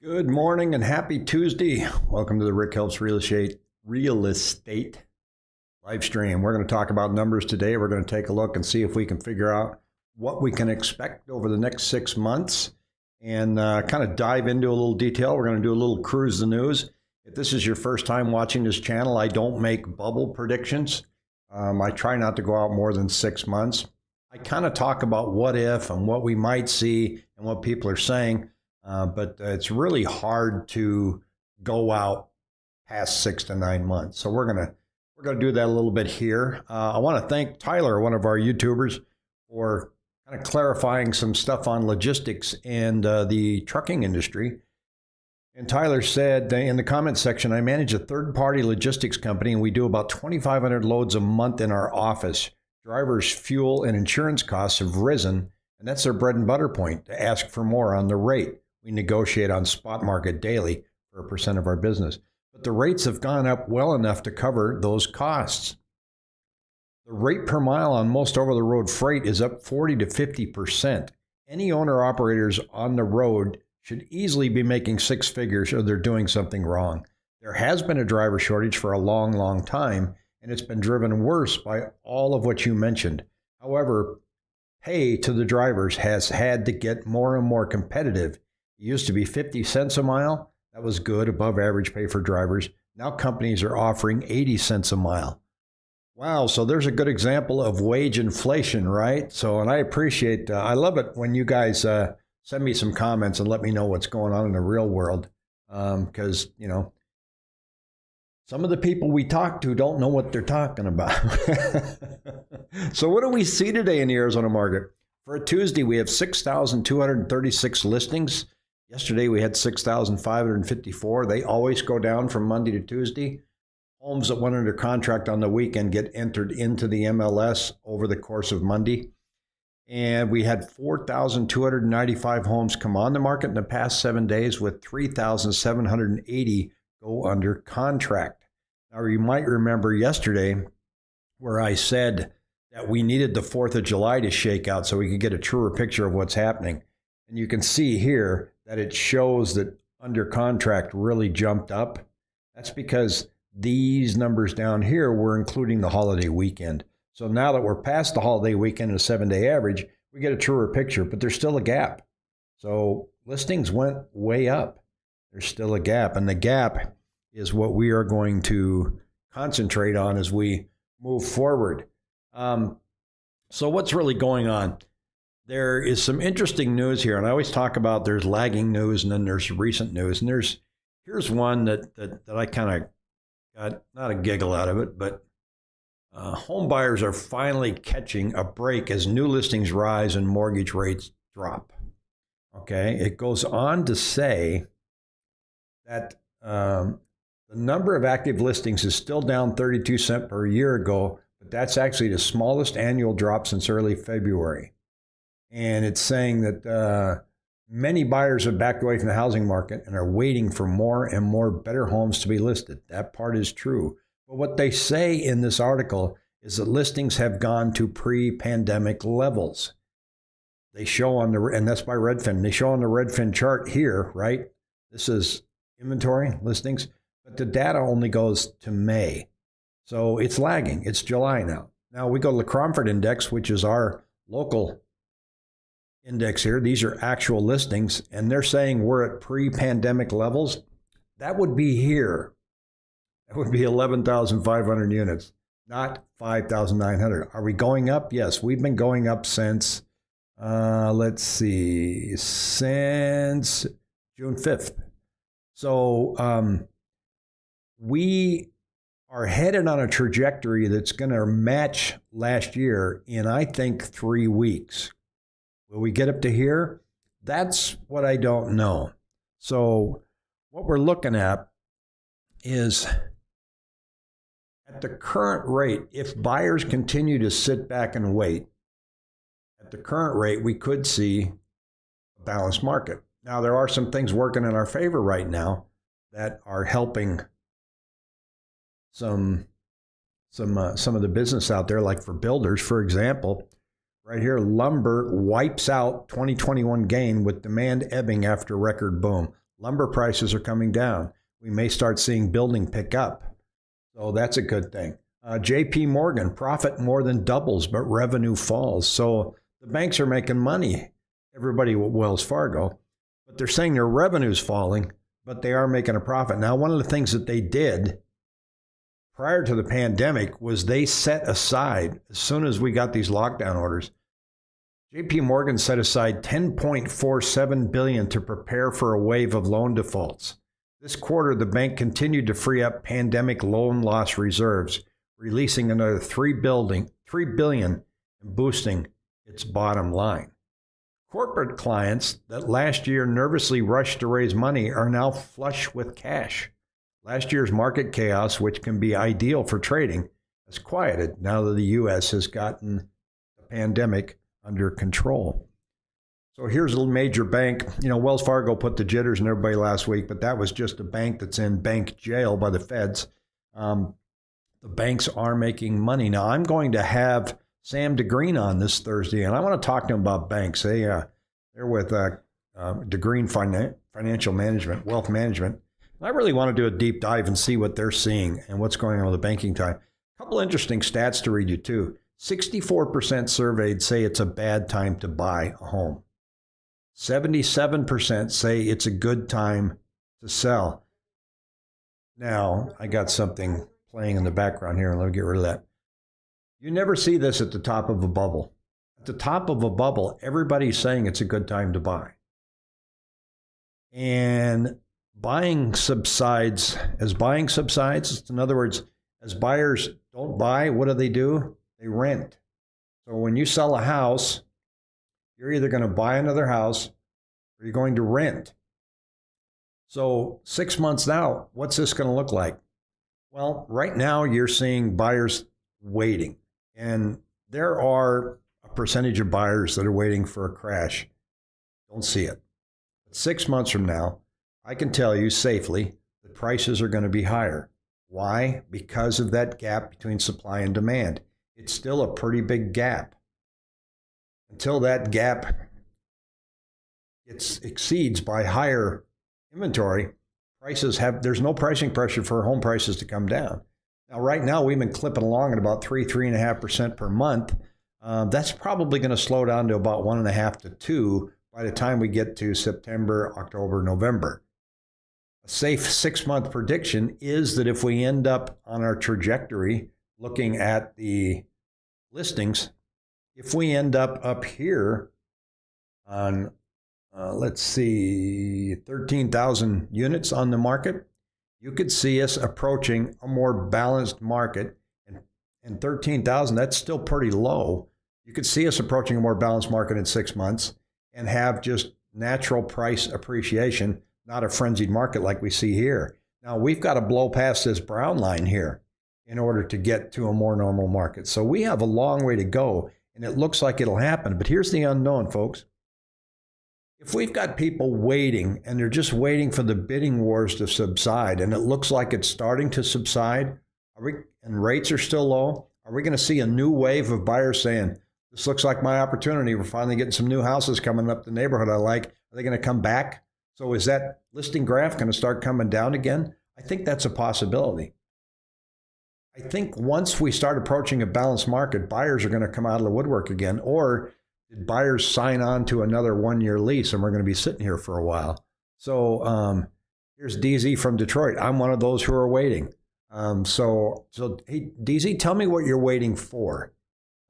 Good morning and happy Tuesday. Welcome to the Rick Helps Real Estate live stream. We're going to talk about numbers today. We're going to take a look and see if we can figure out what we can expect over the next 6 months and kind of dive into a little detail. We're going to do a little cruise the news. If this is your first time watching this channel, I don't make bubble predictions. I try not to go out more than 6 months. I kind of talk about what if and what we might see and what people are saying. But it's really hard to go out past 6 to 9 months. So we're gonna do that a little bit here. I want to thank Tyler, one of our YouTubers, for kind of clarifying some stuff on logistics and the trucking industry. And Tyler said in the comment section, I manage a third-party logistics company, and we do about 2,500 loads a month in our office. Drivers' fuel and insurance costs have risen, and that's their bread and butter point, to ask for more on the rate. We negotiate on spot market daily for a percent of our business. But the rates have gone up well enough to cover those costs. The rate per mile on most over-the-road freight is up 40 to 50%. Any owner-operators on the road should easily be making six figures or they're doing something wrong. There has been a driver shortage for a long, long time, and it's been driven worse by all of what you mentioned. However, pay to the drivers has had to get more and more competitive. It used to be 50 cents a mile. That was good, above average pay for drivers. Now companies are offering 80 cents a mile. Wow, so there's a good example of wage inflation, right? So, and I appreciate, I love it when you guys send me some comments and let me know what's going on in the real world. Because, you know, some of the people we talk to don't know what they're talking about. So what do we see today in the Arizona market? For a Tuesday, we have 6,236 listings. Yesterday, we had 6,554. They always go down from Monday to Tuesday. Homes that went under contract on the weekend get entered into the MLS over the course of Monday. And we had 4,295 homes come on the market in the past 7 days, with 3,780 go under contract. Now, you might remember yesterday where I said that we needed the 4th of July to shake out so we could get a truer picture of what's happening. And you can see here that it shows that under contract really jumped up. That's because these numbers down here were including the holiday weekend. So now that we're past the holiday weekend and a 7-day average, we get a truer picture, but there's still a gap. So listings went way up. There's still a gap, and the gap is what we are going to concentrate on as we move forward. So what's really going on? There is some interesting news here, and I always talk about there's lagging news and then there's recent news. And here's one that I kind of got not a giggle out of it, but home buyers are finally catching a break as new listings rise and mortgage rates drop. Okay, it goes on to say that the number of active listings is still down 32% per year ago, but that's actually the smallest annual drop since early February. And it's saying that many buyers have backed away from the housing market and are waiting for more and more better homes to be listed. That part is true. But what they say in this article is that listings have gone to pre-pandemic levels. They show on the, and that's by Redfin, they show on the Redfin chart here, right? This is inventory listings, but the data only goes to May. So it's lagging. It's July now. Now we go to the Cromford Index, which is our local index here. These are actual listings, and they're saying we're at pre-pandemic levels. That would be here. That would be 11,500 units, not 5,900. Are we going up? Yes, we've been going up since, let's see, since June 5th. So we are headed on a trajectory that's going to match last year in, I think, 3 weeks. Will we get up to here? That's what I don't know. So what we're looking at is, at the current rate, if buyers continue to sit back and wait, at the current rate, we could see a balanced market. Now, there are some things working in our favor right now that are helping some of the business out there, like for builders, for example. Right here, lumber wipes out 2021 gain with demand ebbing after record boom. Lumber prices are coming down. We may start seeing building pick up. So that's a good thing. JP Morgan, profit more than doubles, but revenue falls. So the banks are making money. Everybody with Wells Fargo. But they're saying their revenue's falling, but they are making a profit. Now, one of the things that they did prior to the pandemic was they set aside, as soon as we got these lockdown orders, JP Morgan set aside $10.47 billion to prepare for a wave of loan defaults. This quarter, the bank continued to free up pandemic loan loss reserves, releasing another $3 billion and boosting its bottom line. Corporate clients that last year nervously rushed to raise money are now flush with cash. Last year's market chaos, which can be ideal for trading, has quieted now that the U.S. has gotten the pandemic under control. So here's a major bank. Wells Fargo put the jitters in everybody last week, but that was just a bank that's in bank jail by the feds. The banks are making money. Now, I'm going to have Sam DeGreen on this Thursday, and I want to talk to him about banks. They're with DeGreen Financial Management, Wealth Management. I really want to do a deep dive and see what they're seeing and what's going on with the banking time. A couple interesting stats to read you, too. 64% surveyed say it's a bad time to buy a home. 77% say it's a good time to sell. Now, I got something playing in the background here, and let me get rid of that. You never see this at the top of a bubble. At the top of a bubble, everybody's saying it's a good time to buy. And buying subsides. As buying subsides, in other words, as buyers don't buy, what do? They rent. So when you sell a house, you're either going to buy another house or you're going to rent. So 6 months out, what's this going to look like? Well, right now you're seeing buyers waiting. And there are a percentage of buyers that are waiting for a crash. Don't see it. But 6 months from now, I can tell you safely that prices are going to be higher. Why? Because of that gap between supply and demand. It's still a pretty big gap. Until that gap exceeds by higher inventory, there's no pricing pressure for home prices to come down. Now, right now, we've been clipping along at about 3.5% per month. That's probably going to slow down to about 1.5 to 2 by the time we get to September, October, November. A safe 6-month prediction is that if we end up on our trajectory looking at the listings, if we end up here on, 13,000 units on the market, you could see us approaching a more balanced market. And 13,000, that's still pretty low. You could see us approaching a more balanced market in 6 months and have just natural price appreciation, not a frenzied market like we see here. Now, we've got to blow past this brown line here in order to get to a more normal market. So we have a long way to go, and it looks like it'll happen. But here's the unknown, folks. If we've got people waiting, and they're just waiting for the bidding wars to subside, and it looks like it's starting to subside, and rates are still low, are we going to see a new wave of buyers saying, this looks like my opportunity. We're finally getting some new houses coming up the neighborhood I like. Are they going to come back? So is that listing graph going to start coming down again? I think that's a possibility. I think once we start approaching a balanced market, buyers are going to come out of the woodwork again. Or did buyers sign on to another 1-year lease and we're going to be sitting here for a while? So here's DZ from Detroit. I'm one of those who are waiting. So hey, DZ, tell me what you're waiting for.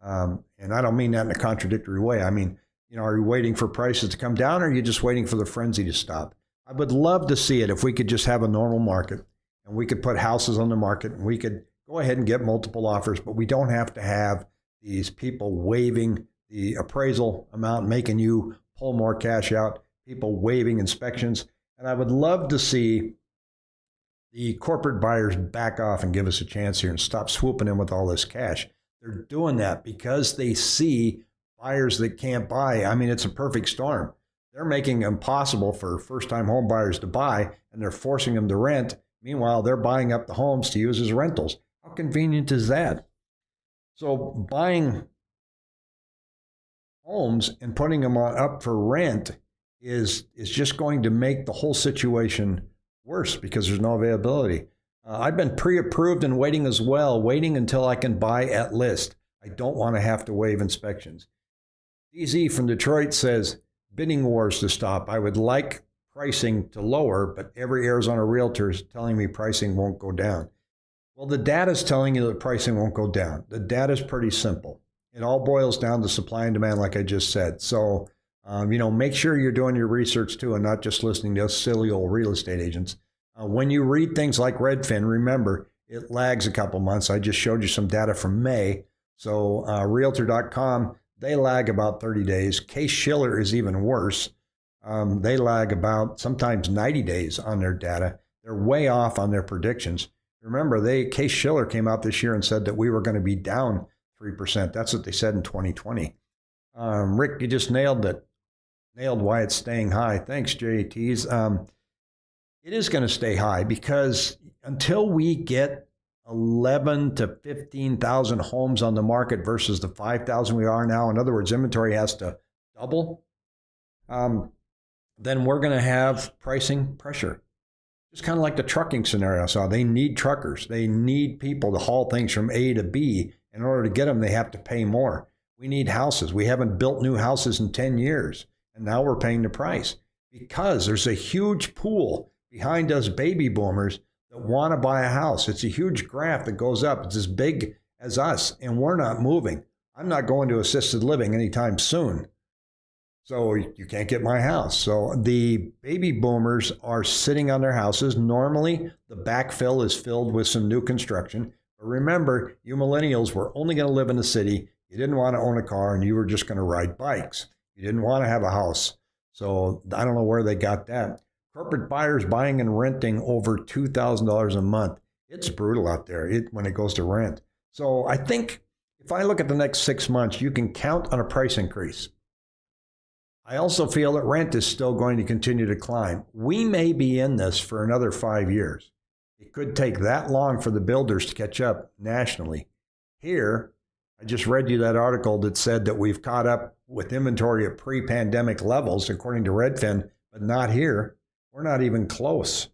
And I don't mean that in a contradictory way. I mean, are you waiting for prices to come down, or are you just waiting for the frenzy to stop? I would love to see it if we could just have a normal market and we could put houses on the market and we could go ahead and get multiple offers, but we don't have to have these people waiving the appraisal amount, making you pull more cash out, people waiving inspections. And I would love to see the corporate buyers back off and give us a chance here and stop swooping in with all this cash. They're doing that because they see buyers that can't buy. I mean, it's a perfect storm. They're making it impossible for first-time home buyers to buy, and they're forcing them to rent. Meanwhile, they're buying up the homes to use as rentals. How convenient is that? So buying homes and putting them up for rent is just going to make the whole situation worse because there's no availability. I've been pre-approved and waiting as well, waiting until I can buy at list. I don't want to have to waive inspections. DZ from Detroit says, bidding wars to stop. I would like pricing to lower, but every Arizona realtor is telling me pricing won't go down. Well, the data is telling you that pricing won't go down. The data is pretty simple. It all boils down to supply and demand, like I just said. So, make sure you're doing your research too and not just listening to silly old real estate agents. When you read things like Redfin, remember, it lags a couple months. I just showed you some data from May. So Realtor.com, they lag about 30 days. Case-Shiller is even worse. They lag about sometimes 90 days on their data. They're way off on their predictions. Remember, Case-Shiller came out this year and said that we were going to be down 3%. That's what they said in 2020. Rick, you just nailed it. Nailed why it's staying high. Thanks, JTs. It is going to stay high because until we get 11 to 15,000 homes on the market versus the 5,000 we are now, in other words, inventory has to double, then we're going to have pricing pressure. Just kind of like the trucking scenario I saw. They need truckers. They need people to haul things from A to B. In order to get them, they have to pay more. We need houses. We haven't built new houses in 10 years, and now we're paying the price because there's a huge pool behind us baby boomers that want to buy a house. It's a huge graph that goes up. It's as big as us, and we're not moving. I'm not going to assisted living anytime soon. So you can't get my house. So the baby boomers are sitting on their houses. Normally, the backfill is filled with some new construction. But remember, you millennials were only going to live in the city. You didn't want to own a car, and you were just going to ride bikes. You didn't want to have a house. So I don't know where they got that. Corporate buyers buying and renting over $2,000 a month. It's brutal out there when it goes to rent. So I think if I look at the next 6 months, you can count on a price increase. I also feel that rent is still going to continue to climb. We may be in this for another 5 years. It could take that long for the builders to catch up nationally. Here, I just read you that article that said that we've caught up with inventory at pre-pandemic levels, according to Redfin, but not here. We're not even close.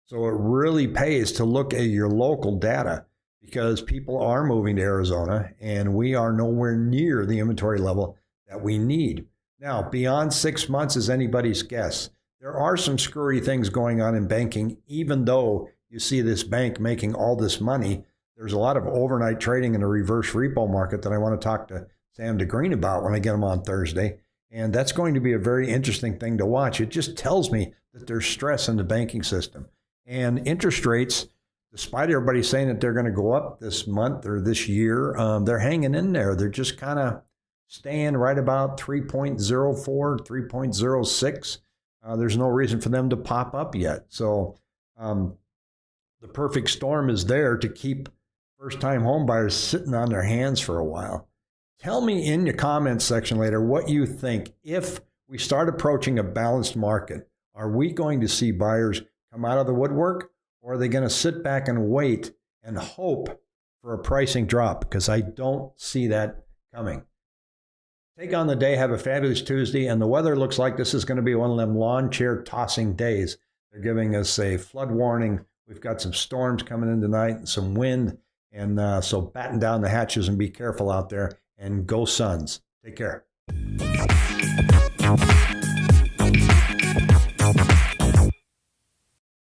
So it really pays to look at your local data because people are moving to Arizona and we are nowhere near the inventory level that we need. Now, beyond 6 months is anybody's guess. There are some screwy things going on in banking, even though you see this bank making all this money. There's a lot of overnight trading in the reverse repo market that I want to talk to Sam DeGreen about when I get him on Thursday. And that's going to be a very interesting thing to watch. It just tells me that there's stress in the banking system. And interest rates, despite everybody saying that they're going to go up this month or this year, they're hanging in there. They're just kind of staying right about 3.04, 3.06. There's no reason for them to pop up yet. So the perfect storm is there to keep first-time home buyers sitting on their hands for a while. Tell me in the comments section later what you think. If we start approaching a balanced market, are we going to see buyers come out of the woodwork, or are they going to sit back and wait and hope for a pricing drop? Because I don't see that coming. Take on the day, have a fabulous Tuesday, and the weather looks like this is going to be one of them lawn chair tossing days. They're giving us a flood warning. We've got some storms coming in tonight and some wind, and so batten down the hatches and be careful out there, and go Suns. Take care.